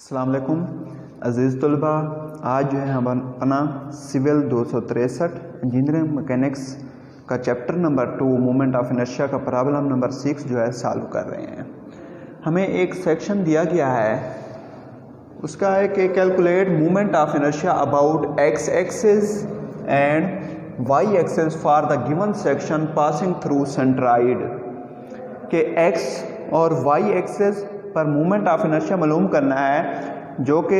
अस्सलाम वालेकुम अज़ीज़ तलबा। आज जो है हम अपना सिविल 263 इंजीनियरिंग मैकेनिक्स का chapter number 2 moment of inertia का प्रॉब्लम नंबर 6 जो है सॉल्व कर रहे हैं। हमें एक सेक्शन दिया गया है, उसका है कि calculate moment of inertia about X axis and Y axis for the given section passing through centroid. के एक्स और वाई एक्सिस पर मोमेंट ऑफ इनर्शिया मालूम करना है जो कि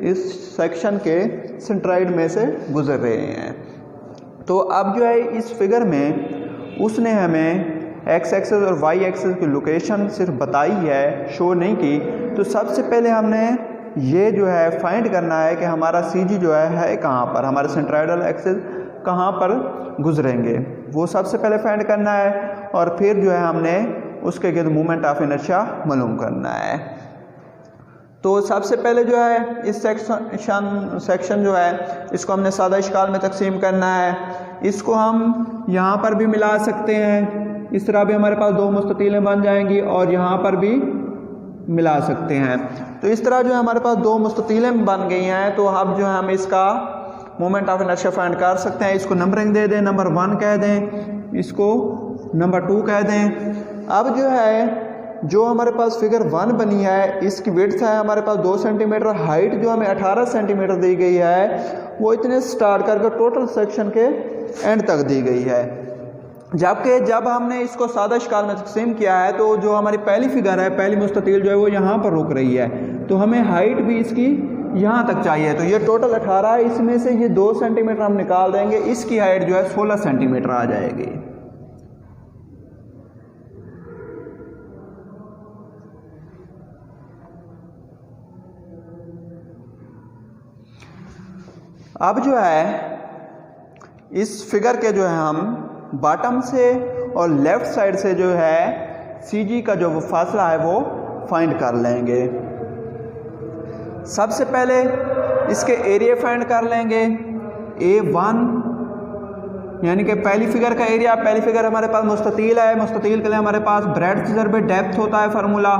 इस सेक्शन के सेंट्राइड में से गुजर रहे हैं। तो अब जो है इस फिगर में उसने हमें एक्स एक्सिस और वाई एक्सिस की लोकेशन सिर्फ बताई है, शो नहीं की। तो सबसे पहले हमने ये जो है फाइंड करना है कि हमारा सी जी जो है कहाँ पर, हमारे सेंट्राइडल एक्सिस कहाँ पर गुजरेंगे, वो सबसे पहले फाइंड करना है और फिर जो है हमने उसके गिर्द मोमेंट ऑफ इनर्शिया मालूम करना है। तो सबसे पहले जो है इस सेक्शन जो है इसको हमने सादा इश्काल में तकसीम करना है। इसको हम यहाँ पर भी मिला सकते हैं, इस तरह भी हमारे पास दो मुस्ततीलें बन जाएंगी और यहाँ पर भी मिला सकते हैं। तो इस तरह जो है हमारे पास दो मुस्ततीलें बन गई हैं। तो अब जो है हम इसका मोमेंट ऑफ इनर्शिया फाइंड कर सकते हैं। इसको नंबरिंग दे दें, नंबर 1 कह दें, इसको नंबर 2 कह दें। अब जो है जो हमारे पास फिगर 1 बनी है, इसकी विड्थ है हमारे पास 2 सेंटीमीटर, हाइट जो हमें 18 सेंटीमीटर दी गई है वो इतने स्टार्ट करके टोटल सेक्शन के एंड तक दी गई है। जबकि जब हमने इसको सादा इश्काल में तकसीम किया है तो जो हमारी पहली फिगर है, पहली मुस्ततील जो है वो यहाँ पर रुक रही है, तो हमें हाइट भी इसकी यहाँ तक चाहिए। तो ये टोटल 18 है, इसमें से ये 2 सेंटीमीटर हम निकाल देंगे, इसकी हाइट जो है 16 सेंटीमीटर आ जाएगी। अब जो है इस फिगर के जो है हम बॉटम से और लेफ्ट साइड से जो है सी जी का जो फासला है वो फाइंड कर लेंगे। सबसे पहले इसके एरिया फाइंड कर लेंगे। A1 यानी कि पहली फिगर का एरिया, पहली फिगर हमारे पास मुस्ततील है, मुस्ततील के लिए हमारे पास ब्रेड्थ ज़रबे डेप्थ होता है फार्मूला।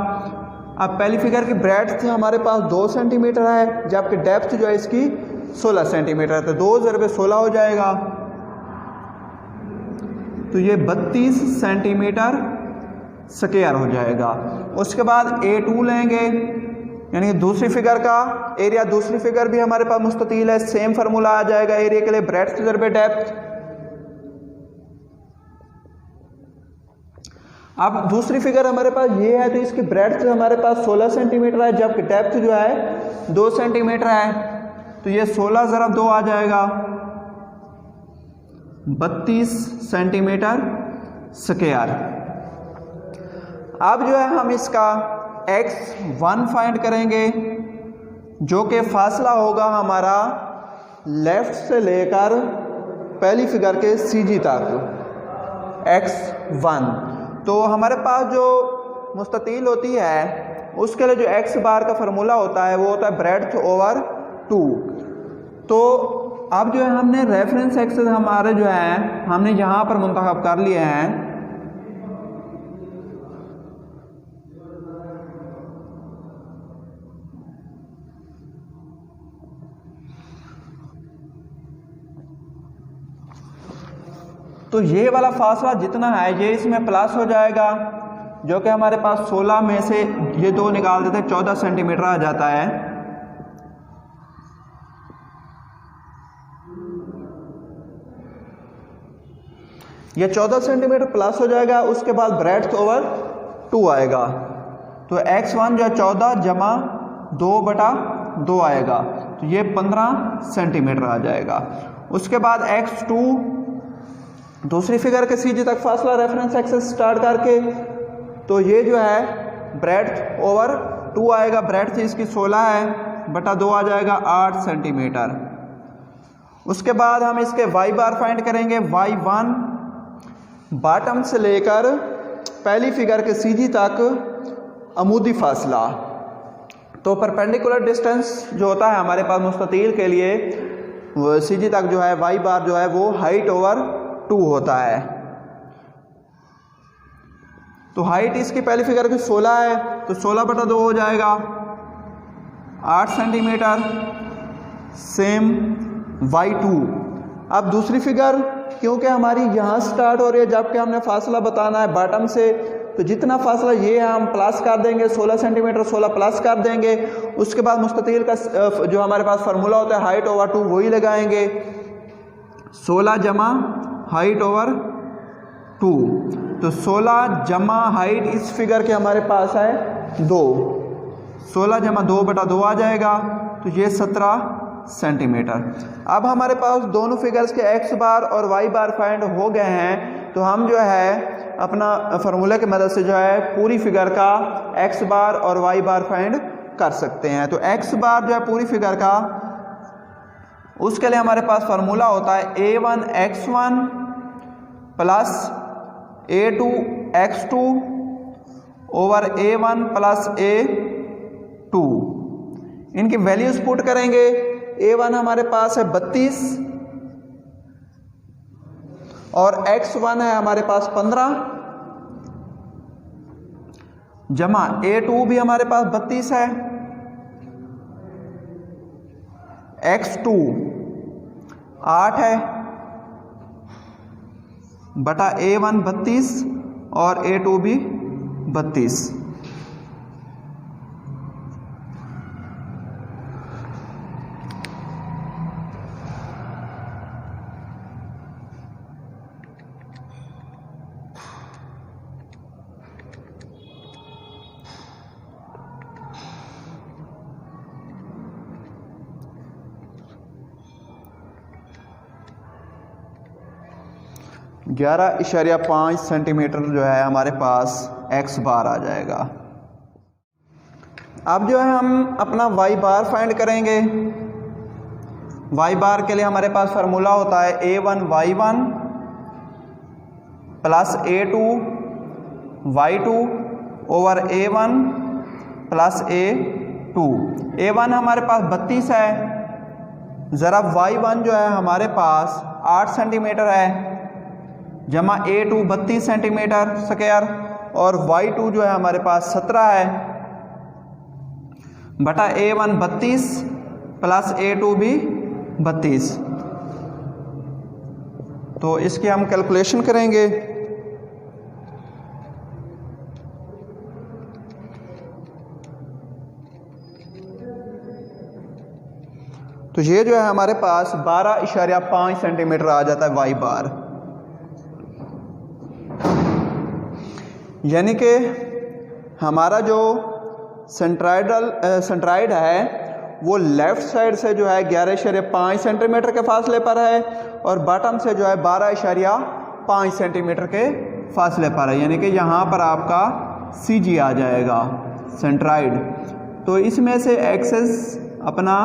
अब पहली फिगर की ब्रेड्थ हमारे पास 2 सेंटीमीटर है, जबकि डेप्थ जो है इसकी 16 सेंटीमीटर है, तो 2 ज़रबे 16 हो जाएगा, तो ये 32 सेंटीमीटर स्क्वायर हो जाएगा। उसके बाद A2 लेंगे, यानी दूसरी फिगर का एरिया, दूसरी फिगर भी हमारे पास मुस्ततील है, सेम फार्मूला आ जाएगा एरिया के लिए, ब्रेड्थ ज़रबे डेप्थ। अब दूसरी फिगर हमारे पास ये है, तो इसकी ब्रेड्थ हमारे पास 16 सेंटीमीटर है, जबकि डेप्थ जो है 2 सेंटीमीटर है, तो ये 16 ज़रब 2 आ जाएगा 32 सेंटीमीटर स्क्वायर। अब जो है हम इसका x1 फाइंड करेंगे जो कि फासला होगा हमारा लेफ्ट से लेकर पहली फिगर के CG तक, x1। तो हमारे पास जो मुस्ततील होती है उसके लिए जो x बार का फार्मूला होता है वो होता है ब्रेड्थ ओवर 2। तो अब जो है हमने रेफरेंस एक्सिस हमारे जो है हमने यहाँ पर मुंतखब कर लिए हैं। तो ये वाला फासला जितना है ये इसमें प्लस हो जाएगा, जो कि हमारे पास 16 में से ये 2 निकाल देते हैं 14 सेंटीमीटर आ जाता है। ये 14 सेंटीमीटर प्लस हो जाएगा। उसके बाद ब्रेड्थ ओवर 2 आएगा, तो x1 जो है 14 जमा 2/2 आएगा, तो ये 15 सेंटीमीटर आ जाएगा। उसके बाद x2 दूसरी फिगर के CG तक फासला रेफरेंस एक्सिस स्टार्ट करके, तो ये जो है ब्रेड्थ ओवर 2 आएगा, ब्रेड्थ इसकी 16 है बटा 2 आ जाएगा 8 सेंटीमीटर। उसके बाद हम इसके y बार फाइंड करेंगे। y1 बॉटम से लेकर पहली फिगर के CG तक अमूदी फासला, तो परपेंडिकुलर डिस्टेंस जो होता है हमारे पास मुस्ततील के लिए वो CG तक जो है y बार जो है वो हाइट ओवर 2 होता है। तो हाइट इसकी पहली फिगर की 16 है, तो 16/2 हो जाएगा। 8 सेंटीमीटर, सेम y2। अब दूसरी फिगर, क्योंकि हमारी यहाँ स्टार्ट हो रही है जबकि हमने फासला बताना है बॉटम से, तो जितना फासला ये है हम प्लस कर देंगे, 16 सेंटीमीटर 16 प्लस कर देंगे। उसके बाद मुस्ततील का जो हमारे पास फार्मूला होता है हाइट ओवर 2 वही लगाएंगे, 16 जमा हाइट ओवर 2। तो 16 जमा हाइट इस फिगर के हमारे पास है 2, 16 जमा 2 बटा 2 आ जाएगा, तो ये 17 सेंटीमीटर। अब हमारे पास दोनों फिगर्स के एक्स बार और वाई बार फाइंड हो गए हैं, तो हम जो है अपना फार्मूला की मदद से जो है पूरी फिगर का एक्स बार और वाई बार फाइंड कर सकते हैं। तो एक्स बार जो है पूरी फिगर का, उसके लिए हमारे पास फार्मूला होता है a1 x1 plus a2 x2 over a1 plus a2। इनकी वैल्यूज पुट करेंगे। a1 हमारे पास है 32 और x1 है हमारे पास 15, जमा a2 भी हमारे पास 32 है, x2 8 है, बटा a1 32 और a2 भी 32। ग्यारह इशारिया 5 सेंटीमीटर जो है हमारे पास एक्स बार आ जाएगा। अब जो है हम अपना वाई बार फाइंड करेंगे। वाई बार के लिए हमारे पास फार्मूला होता है a1 y1 plus a2 y2 over a1 plus a2। a1 हमारे पास 32 है, ज़रा y1 जो है हमारे पास 8 सेंटीमीटर है, जमा a2 32 सेंटीमीटर स्क्वायर और y2 जो है हमारे पास 17 है, बटा a1 32 प्लस a2 भी 32। तो इसकी हम कैलकुलेशन करेंगे। तो ये जो है हमारे पास 12.5 सेंटीमीटर आ जाता है वाई बार। यानी कि हमारा जो सेंट्राइड है वो लेफ़्ट साइड से जो है 11.5 सेंटीमीटर के फासले पर है और बॉटम से जो है 12.5 सेंटीमीटर के फासले पर है। यानी कि यहाँ पर आपका CG आ जाएगा सेंट्राइड। तो इसमें से एक्सेस अपना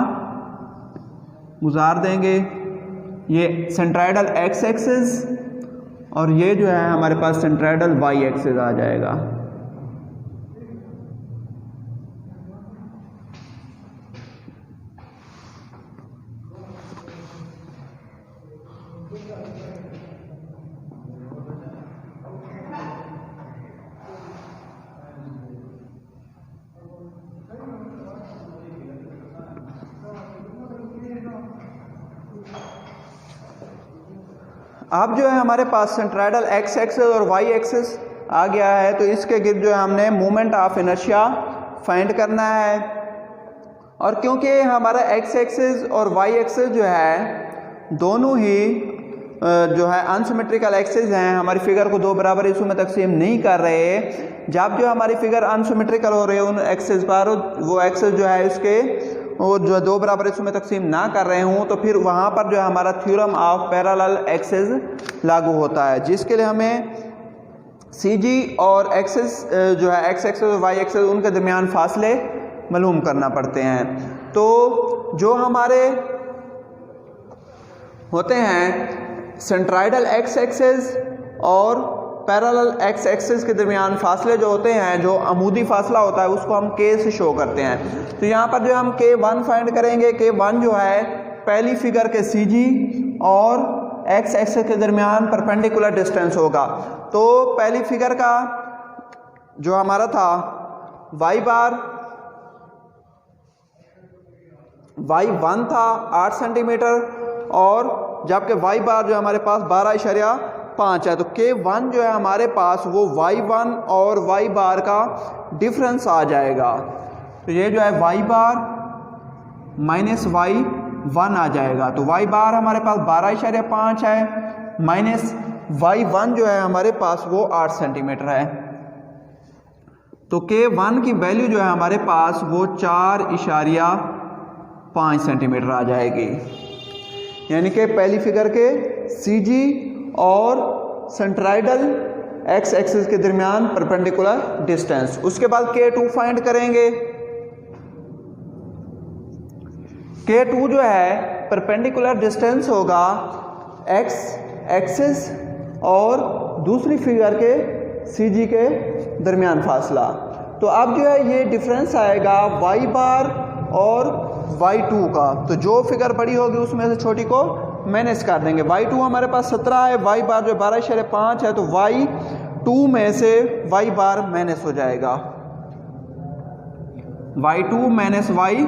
गुजार देंगे, ये सेंट्राइडल एक्स एक्सेस और ये जो है हमारे पास सेंट्राइडल वाई एक्सेस आ जाएगा। अब जो है हमारे पास सेंट्राइडल एक्स एक्सेस और वाई एक्सेस आ गया है, तो इसके गिर्द जो है हमने मोमेंट ऑफ इनर्शिया फाइंड करना है। और क्योंकि हमारा एक्स एक्सेस और वाई एक्सेस जो है दोनों ही जो है अनसिमेट्रिकल एक्सेस हैं, हमारी फिगर को दो बराबर हिस्सों में तकसीम नहीं कर रहे। जब जो हमारी फिगर अनसिमेट्रिकल हो रही है उन एक्सेस पर, वो एक्सेस जो है इसके वो जो दो बराबर हिस्सों में तकसीम ना कर रहे हों, तो फिर वहाँ पर जो है हमारा थ्योरम ऑफ पैरेलल एक्सेस लागू होता है, जिसके लिए हमें CG और एक्सेस जो है एक्स एक्सेस और वाई एक्सेस उनके दरमियान फासले मालूम करना पड़ते हैं। तो जो हमारे होते हैं सेंट्राइडल एक्स एक्सेस और पैरेलल एक्स एक्सेस के दरमियान फासले जो होते हैं, जो अमूदी फासला होता है, उसको हम K से शो करते हैं। तो यहाँ पर जो हम K1 फाइंड करेंगे, K1 जो है पहली फिगर के CG और एक्स एक्सेस के दरमियान परपेंडिकुलर डिस्टेंस होगा। तो पहली फिगर का जो हमारा था वाई बार y1 था 8 सेंटीमीटर और जबकि y बार जो है हमारे पास 12.5 है, तो K1 जो है हमारे पास वो y1 और y बार का डिफरेंस आ जाएगा। तो ये जो है y बार माइनस y1 आ जाएगा। तो y बार हमारे पास 12.5 है माइनस y1 जो है हमारे पास वो 8 सेंटीमीटर है। तो K1 की वैल्यू जो है हमारे पास वो 4.5 सेंटीमीटर आ जाएगी। यानी कि पहली फिगर के CG और सेंट्राइडल x एक्सिस के दरमियान परपेंडिकुलर डिस्टेंस। उसके बाद K2 फाइंड करेंगे। K2 जो है परपेंडिकुलर डिस्टेंस होगा x एक्सिस और दूसरी फिगर के CG के दरमियान फासला। तो अब जो है ये डिफरेंस आएगा y बार और y2 का। तो जो फिगर बड़ी होगी उसमें से छोटी को माइनस कर देंगे। y2 हमारे पास 17 है, y बार जो 12.5 है, तो y2 में से y बार माइनस हो जाएगा। y2 माइनस y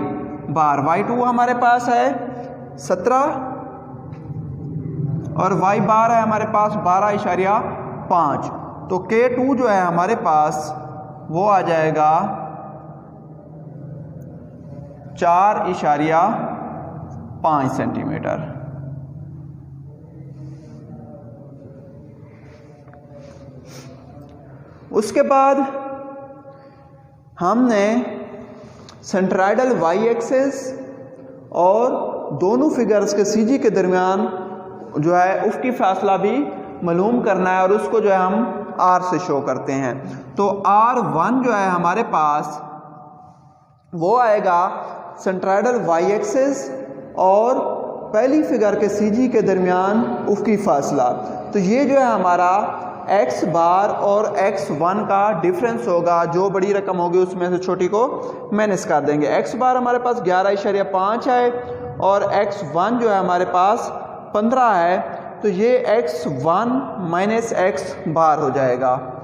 बार, y2 हमारे पास है 17 और y बार है हमारे पास 12.5। तो K2 जो है हमारे पास वो आ जाएगा 4.5 सेंटीमीटर। उसके बाद हमने सेंट्राइडल y एक्सिस और दोनों फिगर्स के CG के दरमियान जो है उसकी फासला भी मालूम करना है और उसको जो है हम R से शो करते हैं। तो R1 जो है हमारे पास वो आएगा सेंट्राइडल y एक्सिस और पहली फिगर के CG के दरमियान उसकी फासला। तो ये जो है हमारा x बार और x1 का डिफरेंस होगा। जो बड़ी रकम होगी उसमें से छोटी को माइनस कर देंगे। x बार हमारे पास 11.5 है और x1 जो है हमारे पास 15 है। तो ये x1 माइनस x बार हो जाएगा।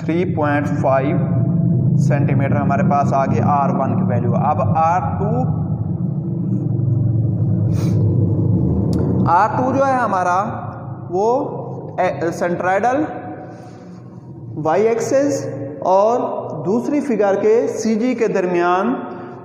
.5 सेंटीमीटर हमारे पास आगे R1 की वैल्यू। अब R2 जो है हमारा वो सेंट्राइडल y एक्सिस और दूसरी फिगर के CG के दरमियान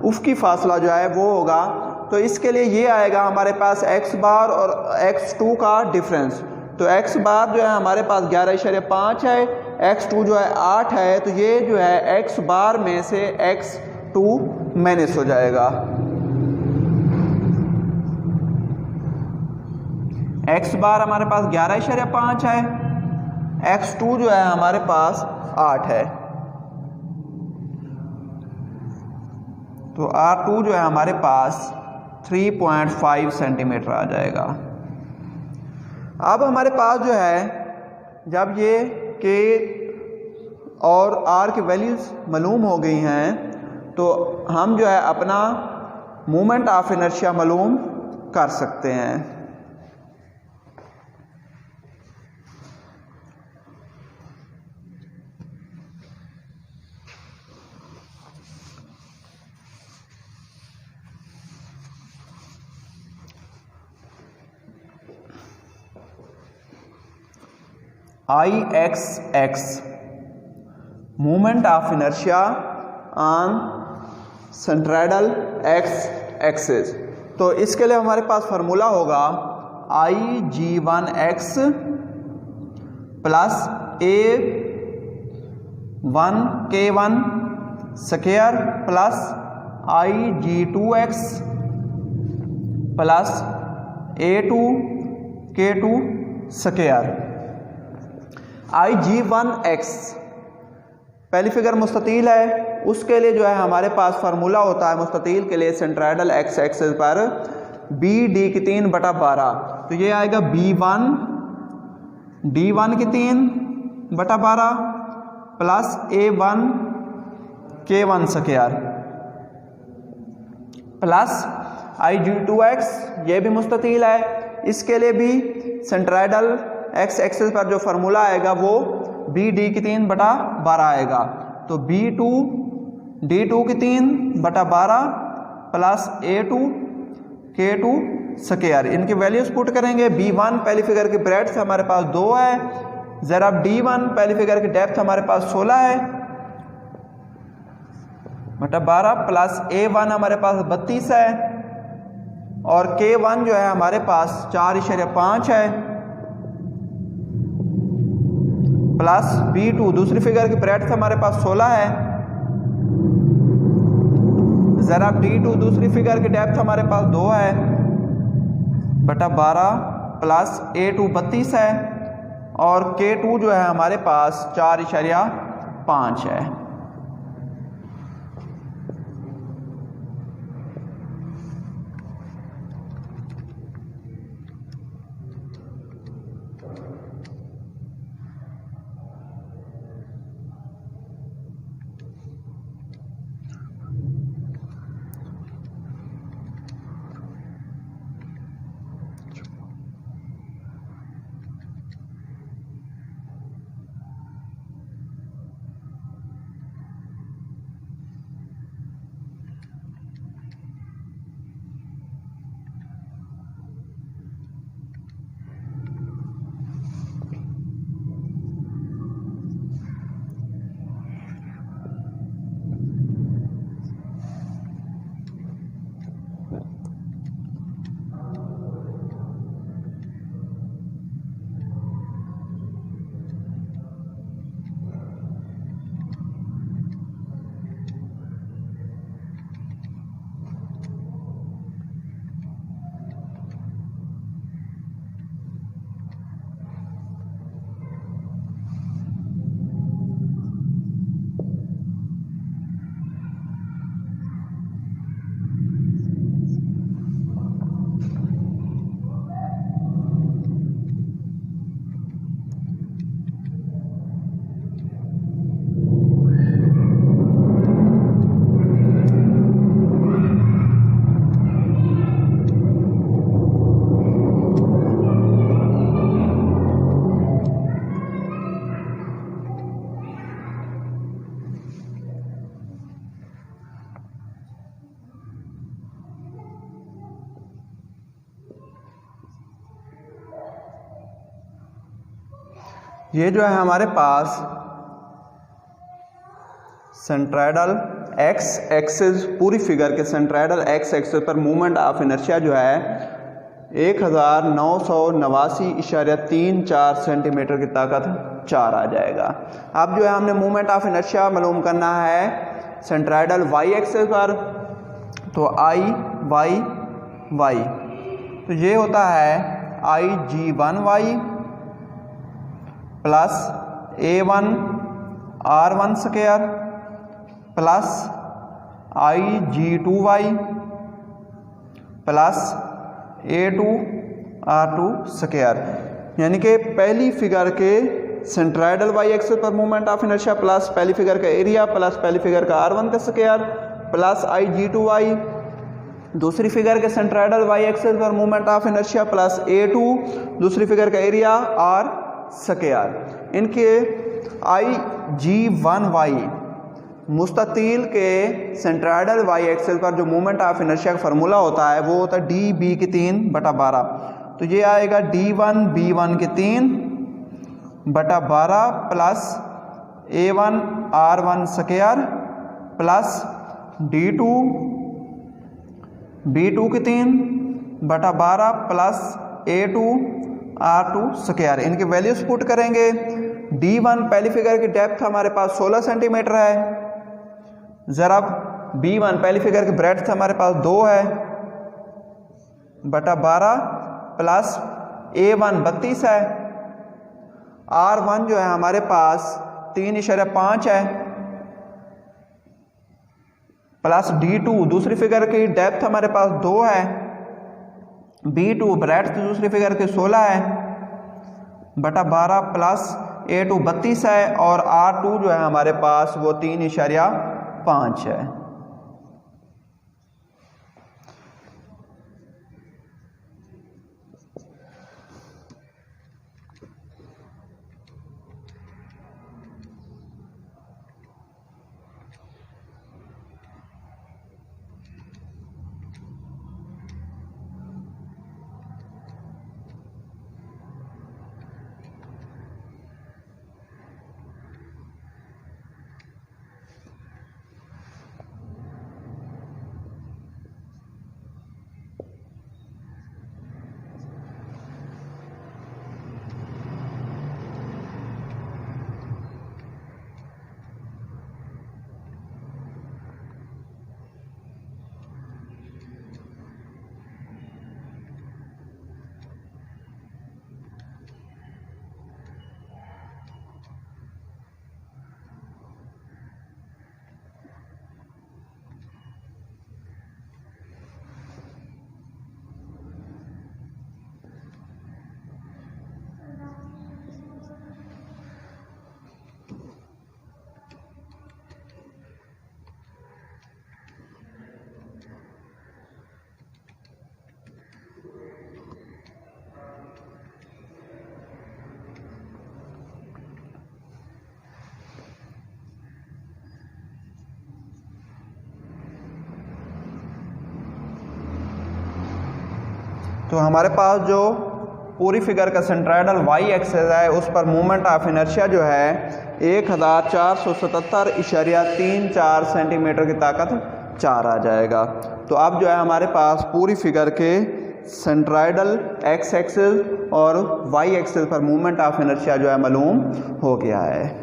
उसकी फासला जो है वो होगा। तो इसके लिए ये आएगा हमारे पास x बार और x2 का डिफरेंस। तो x बार जो है हमारे पास 11.5 है, x2 जो है 8 है। तो ये जो है x बार में से x2 माइनस हो जाएगा। x बार हमारे पास 11.5 है, x2 जो है हमारे पास 8 है। तो R2 जो है हमारे पास 3.5 सेंटीमीटर आ जाएगा। अब हमारे पास जो है जब ये K और R की वैल्यूज मालूम हो गई हैं तो हम जो है अपना मोमेंट ऑफ इनर्शिया मालूम कर सकते हैं। IXX moment of inertia on centroidal x axis. तो इसके लिए हमारे पास फार्मूला होगा IG1x plus A1K1 square plus IG2x plus A2K2 square. IG1x पहली फिगर मुस्ततील है, उसके लिए जो है हमारे पास फार्मूला होता है मुस्ततील के लिए सेंट्राइडल x एक्सिस पर BD की 3/12। तो ये आएगा B1 D1 की 3/12 plus A1 K1 square plus IG2X, ये भी मुस्ततील है, इसके लिए भी सेंट्राइडल एक्स एक्सिस पर जो फार्मूला आएगा वो BD की 3/12 आएगा। तो D2 की 3/12 प्लस A2 K2 स्क्वायर, इनकी वैल्यूज पुट करेंगे। B1 पहली फिगर की ब्रेड्थ हमारे पास 2 है, जरा D1 पहली फिगर की डेप्थ हमारे पास 16 है बटा 12 प्लस A1 हमारे पास 32 है और K1 जो है हमारे पास 4.5 है प्लस B2 दूसरी फिगर की ब्रेड्थ हमारे पास 16 है, जरा D2 दूसरी फिगर की डेप्थ हमारे पास 2 है बटा 12 प्लस A2 32 है और K2 जो है हमारे पास 4.5 है। ये जो है हमारे पास सेंट्राइडल एक्स एक्सिस, पूरी फिगर के सेंट्राइडल एक्स एक्सिस पर मूवमेंट ऑफ इनर्शिया जो है 1989.34 सेंटीमीटर की ताकत 4 आ जाएगा। अब जो है हमने मूवमेंट ऑफ इनर्शिया मालूम करना है सेंट्राइडल वाई एक्सिस पर, तो I/Y, तो ये होता है IG1Y plus A1 R1 square plus IG2Y plus A2 R2 square, यानी कि पहली फिगर के सेंट्राइडल वाई एक्सिस पर मूवमेंट ऑफ इनर्शिया प्लस पहली फिगर का एरिया प्लस पहली फिगर का R1 का स्क्वायर प्लस IG2Y, दूसरी फिगर के सेंट्राइडल वाई एक्सिस पर movement of inertia plus A2 दूसरी फिगर का एरिया R स्क्वायर। इनके IG1Y मुस्ततील के सेंट्राइडल वाई एक्सिस पर जो मूवमेंट ऑफ इनर्शिया का फार्मूला होता है वो होता है DB की 3/12, तो ये आएगा D1 B1 की 3/12 plus A1 R1 square plus D2 B2 की 3/12 प्लस A2 R2 स्क्वायर, इनकी वैल्यूज पुट करेंगे। D1 पहली फिगर की डेप्थ हमारे पास 16 सेंटीमीटर है, जरा B1 पहली फिगर की ब्रेड्थ हमारे पास 2 है बटा 12 प्लस A1 32 है, R1 जो है हमारे पास 3.5 है प्लस D2 दूसरी फिगर की डेप्थ हमारे पास 2 है, B2 ब्रेड्थ दूसरी फिगर की 16 है बटा 12 प्लस A2 32 है और R2 जो है हमारे पास वो 3.5 है। तो हमारे पास जो पूरी फिगर का सेंट्राइडल वाई एक्सेस है उस पर मोमेंट ऑफ इनर्शिया जो है 1477.34 सेंटीमीटर की ताकत 4 आ जाएगा। तो अब जो है हमारे पास पूरी फिगर के सेंट्राइडल एक्स एक्सिस और वाई एक्सिस पर मोमेंट ऑफ इनर्शिया जो है मालूम हो गया है।